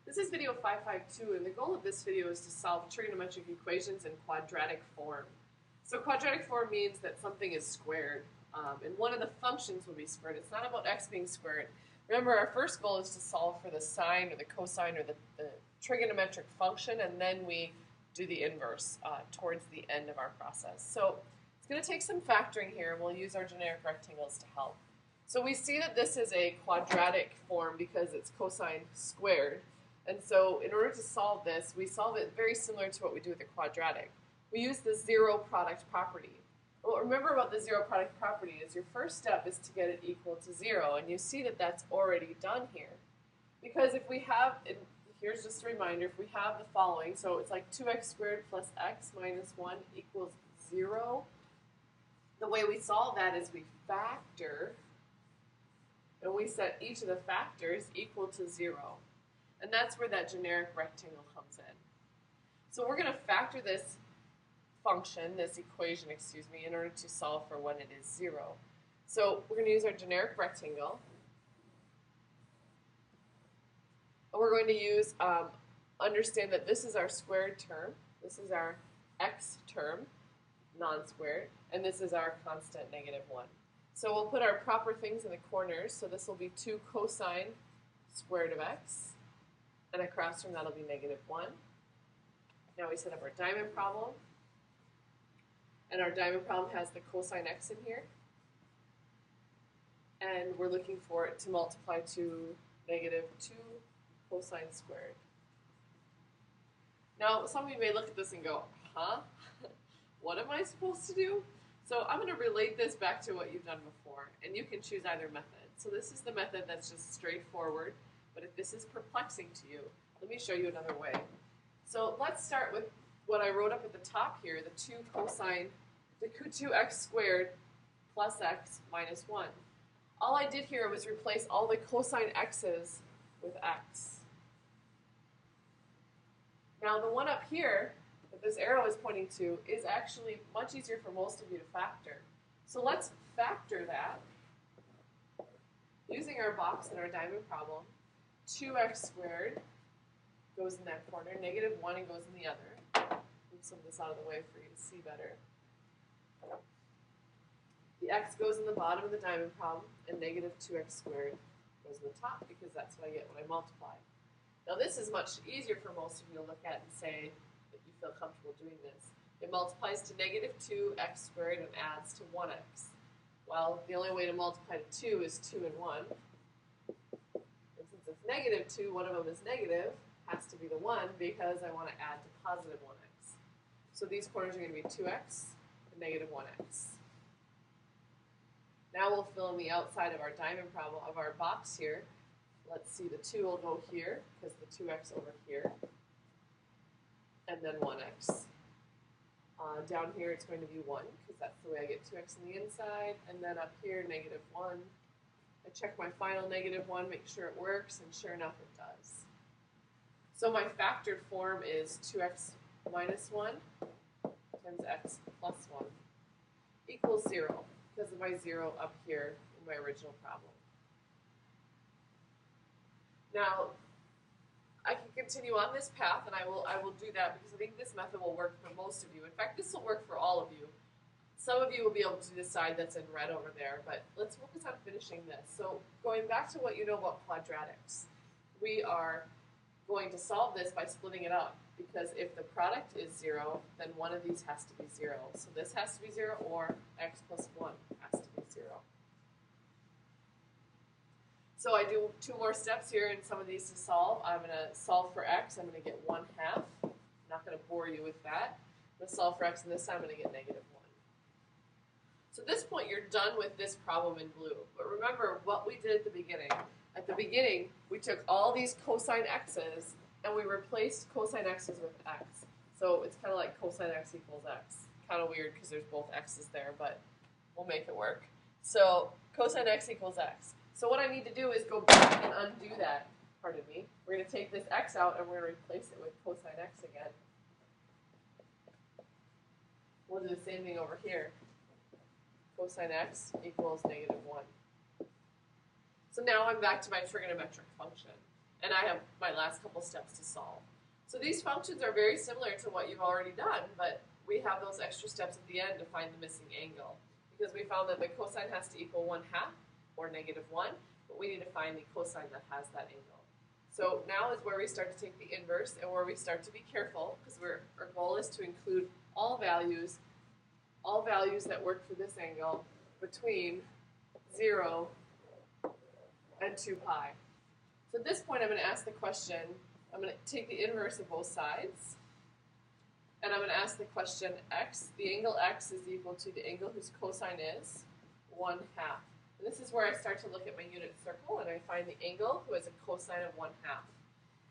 This is video 552, and the goal of this video is to solve trigonometric equations in quadratic form. So quadratic form means that something is squared, and one of the functions will be squared. It's not about x being squared. Remember, our first goal is to solve for the sine or the cosine or the trigonometric function, and then we do the inverse towards the end of our process. So it's going to take some factoring here, and we'll use our generic rectangles to help. So we see that this is a quadratic form because it's cosine squared. And so in order to solve this, we solve it very similar to what we do with a quadratic. We use the zero product property. What remember about the zero product property is your first step is to get it equal to 0, and you see that that's already done here. Because if we have, here's just a reminder, if we have the following, so it's like 2x squared plus x minus 1 equals 0. The way we solve that is we factor, and we set each of the factors equal to 0. And that's where that generic rectangle comes in. So we're going to factor this function, this equation, in order to solve for when it is 0. So we're going to use our generic rectangle. And we're going to use, understand that this is our squared term, this is our x term, non-squared, and this is our constant -1. So we'll put our proper things in the corners, so this will be 2 cosine squared of x. And across from that will be -1. Now we set up our diamond problem. And our diamond problem has the cosine x in here. And we're looking for it to multiply to -2 cosine squared. Now some of you may look at this and go, huh? What am I supposed to do? So I'm going to relate this back to what you've done before. And you can choose either method. So this is the method that's just straightforward. But if this is perplexing to you, let me show you another way. So let's start with what I wrote up at the top here, the 2x squared plus x minus 1. All I did here was replace all the cosine x's with x. Now the one up here that this arrow is pointing to is actually much easier for most of you to factor. So let's factor that using our box and our diamond problem. 2x squared goes in that corner, -1 and goes in the other. Move some of this out of the way for you to see better. The x goes in the bottom of the diamond problem, and -2x squared goes in the top because that's what I get when I multiply. Now this is much easier for most of you to look at and say that you feel comfortable doing this. It multiplies to -2x squared and adds to 1x. Well, the only way to multiply to 2 is 2 and 1. It's -2, one of them is negative, has to be the 1 because I want to add to positive 1x. So these corners are going to be 2x and -1x. Now we'll fill in the outside of our diamond problem of our box here. Let's see, the 2 will go here because the 2x over here, and then 1x. Down here it's going to be 1 because that's the way I get 2x on the inside, and then up here -1. I check my final -1, make sure it works, and sure enough it does. So my factored form is 2x minus 1 times x plus 1 equals 0 because of my 0 up here in my original problem. Now, I can continue on this path, and I will do that because I think this method will work for most of you. In fact, this will work for all of you. Some of you will be able to do the side that's in red over there, but let's focus on finishing this. So going back to what you know about quadratics, we are going to solve this by splitting it up, because if the product is 0, then one of these has to be 0. So this has to be 0, or x plus 1 has to be 0. So I do 2 more steps here in some of these to solve. I'm going to solve for x. I'm going to get 1/2. I'm not going to bore you with that. I'm going to solve for x, and this time I'm going to get -1. So at this point, you're done with this problem in blue. But remember what we did at the beginning. At the beginning, we took all these cosine x's, and we replaced cosine x's with x. So it's kind of like cosine x equals x. Kind of weird because there's both x's there, but we'll make it work. So cosine x equals x. So what I need to do is go back and undo that. Pardon me. We're going to take this x out, and we're going to replace it with cosine x again. We'll do the same thing over here. Cosine x equals -1. So now I'm back to my trigonometric function. and I have my last couple steps to solve. So these functions are very similar to what you've already done, but we have those extra steps at the end to find the missing angle, because we found that the cosine has to equal 1/2 or -1, but we need to find the cosine that has that angle. So now is where we start to take the inverse and where we start to be careful, because our goal is to include all values that work for this angle between 0 and 2 pi. So at this point I'm going to ask the question, I'm going to take the inverse of both sides, and I'm going to ask the question x, the angle x is equal to the angle whose cosine is 1/2. And this is where I start to look at my unit circle and I find the angle who has a cosine of 1/2.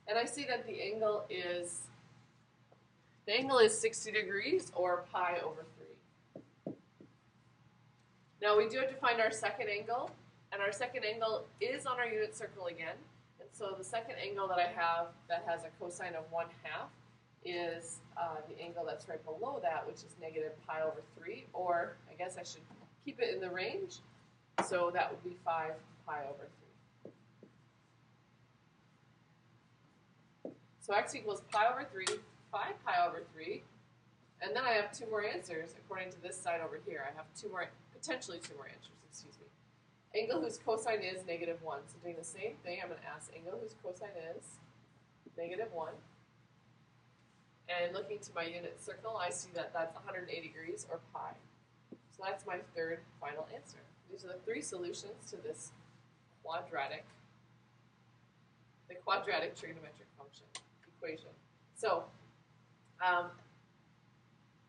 And I see that the angle is 60 degrees or pi over 3. Now we do have to find our second angle, and our second angle is on our unit circle again. And so the second angle that I have that has a cosine of 1/2 is the angle that's right below that, which is -pi over 3, or I guess I should keep it in the range, so that would be 5 pi over 3. So x equals pi over 3, 5 pi over 3, and then I have two more answers according to this side over here. I have potentially two more answers, excuse me. Angle whose cosine is -1. So doing the same thing, I'm going to ask angle whose cosine is -1. And looking to my unit circle, I see that that's 180 degrees or pi. So that's my third final answer. These are the three solutions to this quadratic trigonometric function equation. So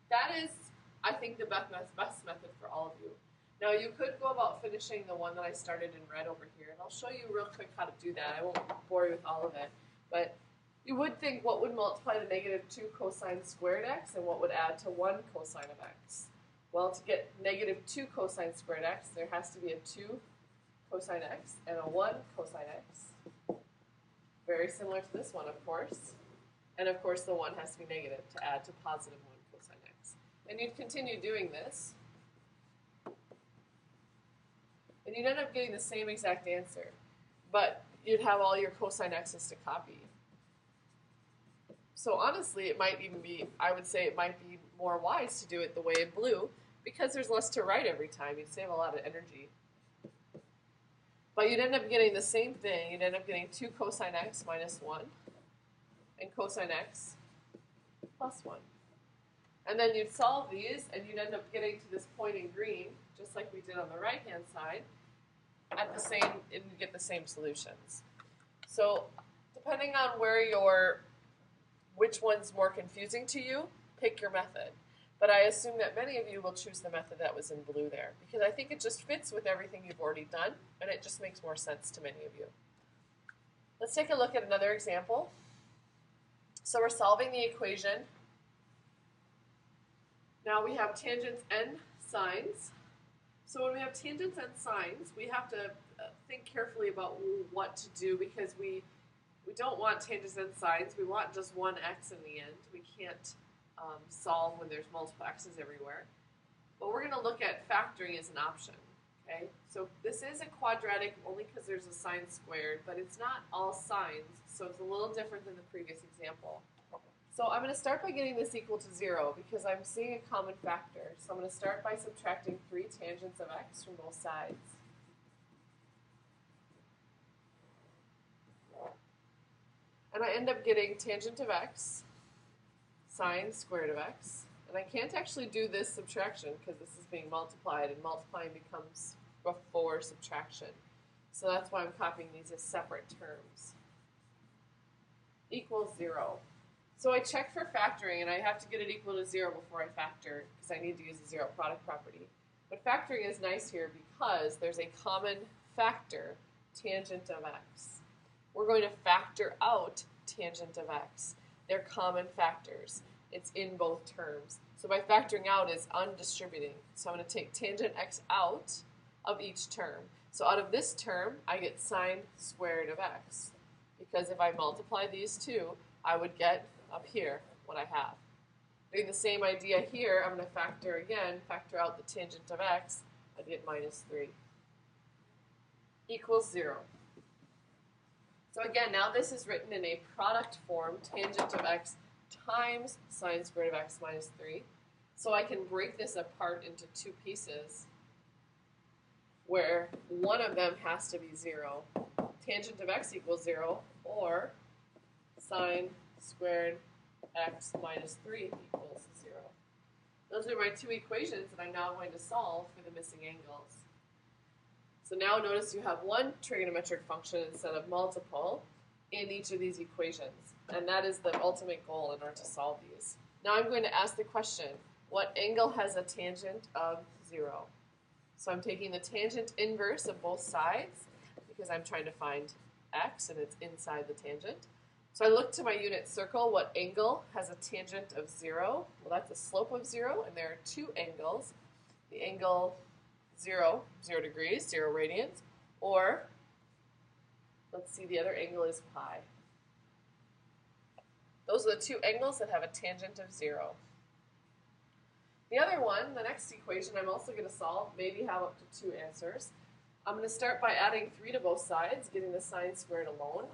that is, I think, the best method for all of you. Now you could go about finishing the one that I started in red over here, and I'll show you real quick how to do that. I won't bore you with all of it, but you would think, what would multiply to -2 cosine squared x, and what would add to 1 cosine of x? Well, to get -2 cosine squared x, there has to be a 2 cosine x and a 1 cosine x. Very similar to this one, of course. And of course, the 1 has to be negative to add to +1 cosine x. And you'd continue doing this, and you'd end up getting the same exact answer, but you'd have all your cosine x's to copy. So honestly, it might even be, I would say it might be more wise to do it the way in blue, because there's less to write every time. You'd save a lot of energy. But you'd end up getting the same thing. You'd end up getting 2 cosine x minus 1 and cosine x plus 1. And then you'd solve these, and you'd end up getting to this point in green, just like we did on the right-hand side, and you get the same solutions. So depending on which one's more confusing to you, pick your method. But I assume that many of you will choose the method that was in blue there, because I think it just fits with everything you've already done, and it just makes more sense to many of you. Let's take a look at another example. So we're solving the equation. Now we have tangents and sines. So when we have tangents and sines, we have to think carefully about what to do, because we don't want tangents and sines. We want just one x in the end. We can't solve when there's multiple x's everywhere. But we're going to look at factoring as an option. Okay, so this is a quadratic only because there's a sine squared, but it's not all sines, so it's a little different than the previous example. So I'm going to start by getting this equal to 0 because I'm seeing a common factor. So I'm going to start by subtracting 3 tangents of x from both sides. And I end up getting tangent of x, sine squared of x. And I can't actually do this subtraction because this is being multiplied, and multiplying becomes before subtraction. So that's why I'm copying these as separate terms. Equals 0. So I check for factoring, and I have to get it equal to 0 before I factor because I need to use the zero product property. But factoring is nice here because there's a common factor, tangent of x. We're going to factor out tangent of x. They're common factors. It's in both terms. So by factoring out is undistributing. So I'm going to take tangent x out of each term. So out of this term, I get sine squared of x. Because if I multiply these two, I would get up here what I have. Doing the same idea here, I'm going to factor out the tangent of x. I get minus 3. Equals 0. So again, now this is written in a product form, tangent of x times sine squared of x minus 3. So I can break this apart into two pieces where one of them has to be 0. Tangent of x equals 0, or sine squared x minus 3 equals 0. Those are my two equations that I'm now going to solve for the missing angles. So now notice you have one trigonometric function instead of multiple in each of these equations. And that is the ultimate goal in order to solve these. Now I'm going to ask the question, what angle has a tangent of 0? So I'm taking the tangent inverse of both sides because I'm trying to find x and it's inside the tangent. So I look to my unit circle, what angle has a tangent of 0? Well, that's a slope of 0, and there are two angles. The angle 0 degrees, 0 radians, or let's see, the other angle is pi. Those are the two angles that have a tangent of 0. The other one, the next equation, I'm also going to solve, maybe have up to two answers. I'm going to start by adding 3 to both sides, getting the sine squared alone.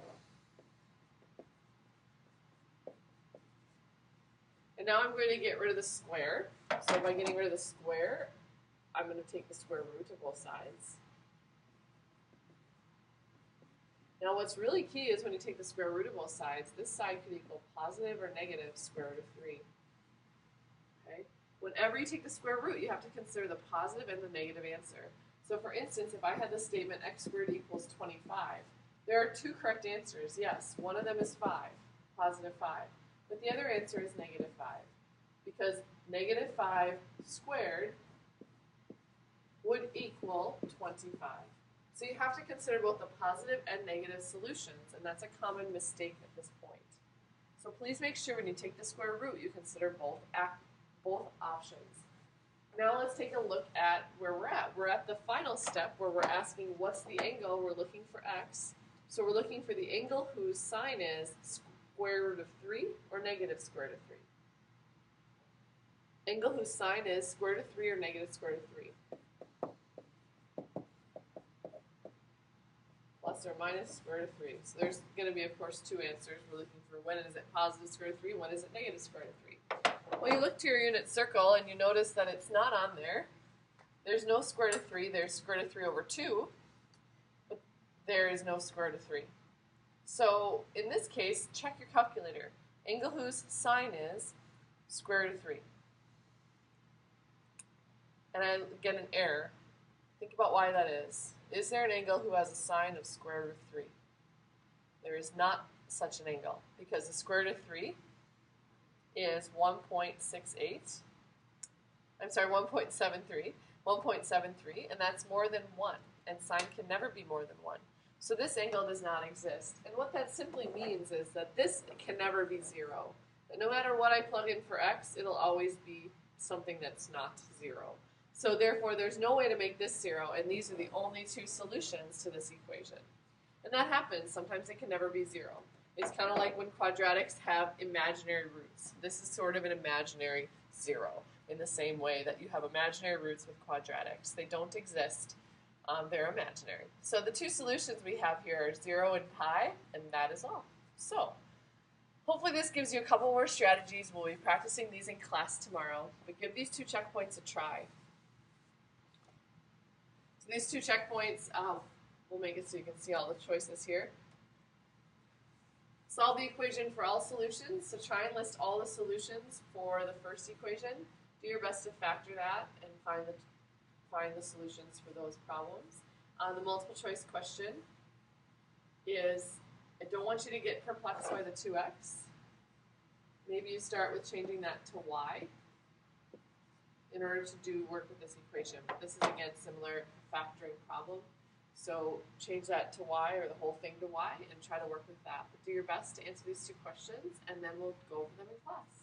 And now I'm going to get rid of the square. So by getting rid of the square, I'm going to take the square root of both sides. Now what's really key is when you take the square root of both sides, this side could equal positive or negative square root of 3. Okay? Whenever you take the square root, you have to consider the positive and the negative answer. So for instance, if I had the statement x squared equals 25, there are two correct answers. Yes, one of them is 5, positive 5. But the other answer is negative 5, because negative 5 squared would equal 25. So you have to consider both the positive and negative solutions, and that's a common mistake at this point. So please make sure when you take the square root, you consider both options. Now let's take a look at where we're at. We're at the final step where we're asking what's the angle. We're looking for x. So we're looking for the angle whose sine is square root of 3 or negative square root of 3. Angle whose sine is square root of 3 or negative square root of 3. Plus or minus square root of 3. So there's going to be, of course, two answers. We're looking for when is it positive square root of 3, when is it negative square root of 3. Well, you look to your unit circle and you notice that it's not on there. There's no square root of 3. There's square root of 3 over 2. But there is no square root of 3. So in this case, check your calculator. Angle whose sine is square root of 3. And I get an error. Think about why that is. Is there an angle who has a sine of square root of 3? There is not such an angle, because the square root of 3 is 1.68. I'm sorry, 1.73. 1.73, and that's more than 1. And sine can never be more than 1. So this angle does not exist. And what that simply means is that this can never be 0. That no matter what I plug in for x, it'll always be something that's not 0. So therefore, there's no way to make this 0, and these are the only two solutions to this equation. And that happens. Sometimes it can never be 0. It's kind of like when quadratics have imaginary roots. This is sort of an imaginary 0, in the same way that you have imaginary roots with quadratics. They don't exist. They're imaginary. So the two solutions we have here are 0 and pi, and that is all. So hopefully this gives you a couple more strategies. We'll be practicing these in class tomorrow, but give these two checkpoints a try. So these two checkpoints, we'll make it so you can see all the choices here. Solve the equation for all solutions. So try and list all the solutions for the first equation. Do your best to factor that and find the solutions for those problems. The multiple choice question is, I don't want you to get perplexed by the 2x. Maybe you start with changing that to y in order to do work with this equation. But this is, again, similar factoring problem. So change that to y, or the whole thing to y, and try to work with that. But do your best to answer these two questions, and then we'll go over them in class.